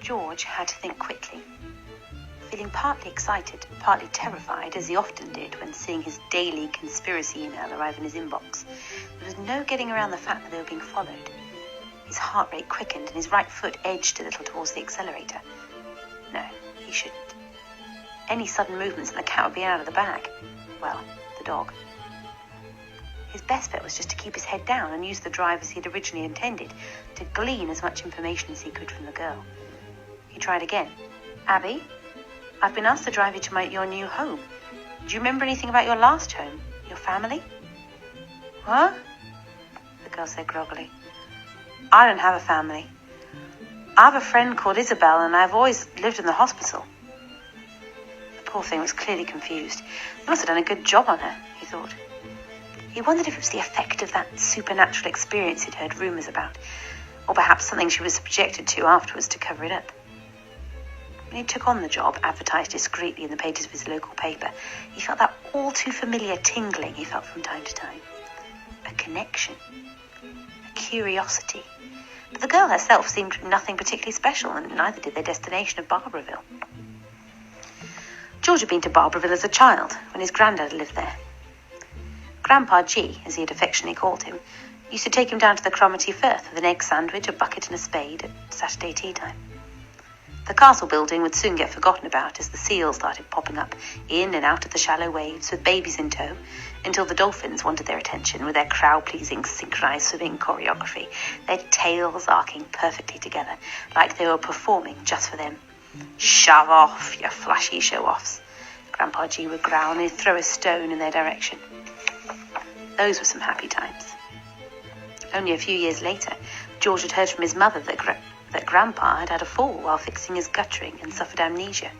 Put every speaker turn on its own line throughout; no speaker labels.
George had to think quickly. Feeling partly excited, partly terrified, as he often did when seeing his daily conspiracy email arrive in his inbox, there was no getting around the fact that they were being followed. His heart rate quickened and his right foot edged a little towards the accelerator. No, he shouldn't. Any sudden movements and the cat would be out of the bag. Well, the dog. His best bet was just to keep his head down and use the drive as he had originally intended, to glean as much information as he could from the girl. He tried again. "Abby, I've been asked to drive you to your new home. Do you remember anything about your last home? Your family?" "What?" the girl said groggily. "I don't have a family. I have a friend called Isabel, and I've always lived in the hospital." The poor thing was clearly confused. They must have done a good job on her, he thought. He wondered if it was the effect of that supernatural experience he'd heard rumours about, or perhaps something she was subjected to afterwards to cover it up. When he took on the job, advertised discreetly in the pages of his local paper, he felt that all too familiar tingling he felt from time to time. A connection. A curiosity. But the girl herself seemed nothing particularly special, and neither did their destination of Barbourville. George had been to Barbourville as a child, when his granddad lived there. Grandpa G, as he had affectionately called him, used to take him down to the Cromarty Firth with an egg sandwich, a bucket and a spade at Saturday tea time. The castle building would soon get forgotten about as the seals started popping up in and out of the shallow waves with babies in tow, until the dolphins wanted their attention with their crowd-pleasing synchronized swimming choreography, their tails arcing perfectly together, like they were performing just for them. "Shove off, you flashy show-offs," Grandpa G would growl, and he'd throw a stone in their direction. Those were some happy times. Only a few years later, George had heard from his mother that Grandpa had had a fall while fixing his guttering and suffered amnesia.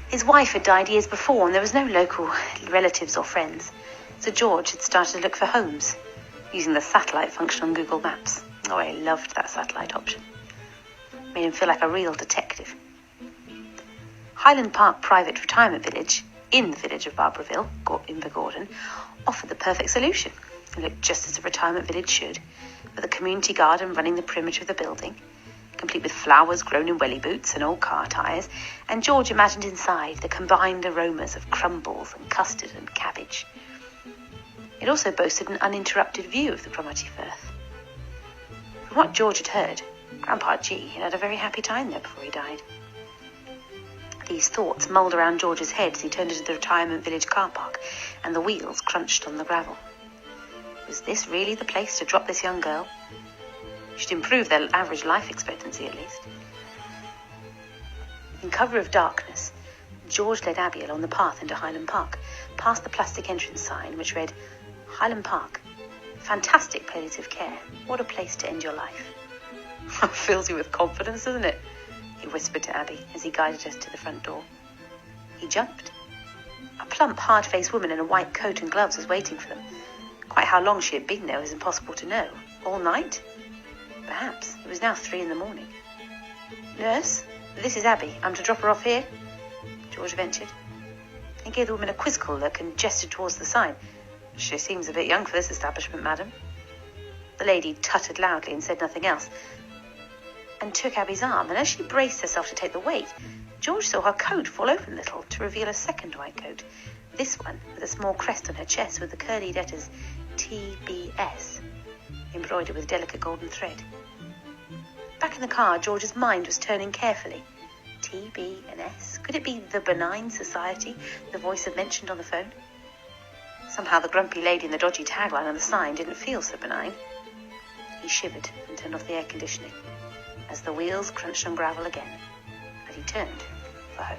His wife had died years before, and there was no local relatives or friends, so George had started to look for homes, using the satellite function on Google Maps. Oh, I loved that satellite option. Made him feel like a real detective. Highland Park Private Retirement Village, in the village of Barbourville, Invergordon, offered the perfect solution. It looked just as a retirement village should, with a community garden running the perimeter of the building, complete with flowers grown in welly boots and old car tyres, and George imagined inside the combined aromas of crumbles and custard and cabbage. It also boasted an uninterrupted view of the Cromarty Firth. From what George had heard, Grandpa G had had a very happy time there before he died. These thoughts mulled around George's head as he turned into the retirement village car park, and the wheels crunched on the gravel. Was this really the place to drop this young girl? She'd improve their average life expectancy, at least. In cover of darkness, George led Abby along the path into Highland Park, past the plastic entrance sign which read, "Highland Park. Fantastic palliative care. What a place to end your life." "Fills you with confidence, doesn't it?" he whispered to Abby as he guided her to the front door. He jumped. A plump, hard-faced woman in a white coat and gloves was waiting for them. Quite how long she had been there was impossible to know. All night? Perhaps. It was now 3 a.m. "Nurse, this is Abby. I'm to drop her off here?" George ventured. He gave the woman a quizzical look and gestured towards the sign. "She seems a bit young for this establishment, madam." The lady tutted loudly and said nothing else, and took Abby's arm, and as she braced herself to take the weight, George saw her coat fall open a little to reveal a second white coat, this one with a small crest on her chest with the curly letters TBS embroidered with delicate golden thread. Back in the car, George's mind was turning carefully. TB and S? Could it be the Benign Society the voice had mentioned on the phone? Somehow the grumpy lady and the dodgy tagline on the sign didn't feel so benign. He shivered and turned off the air conditioning as the wheels crunched on gravel again, and he turned for home.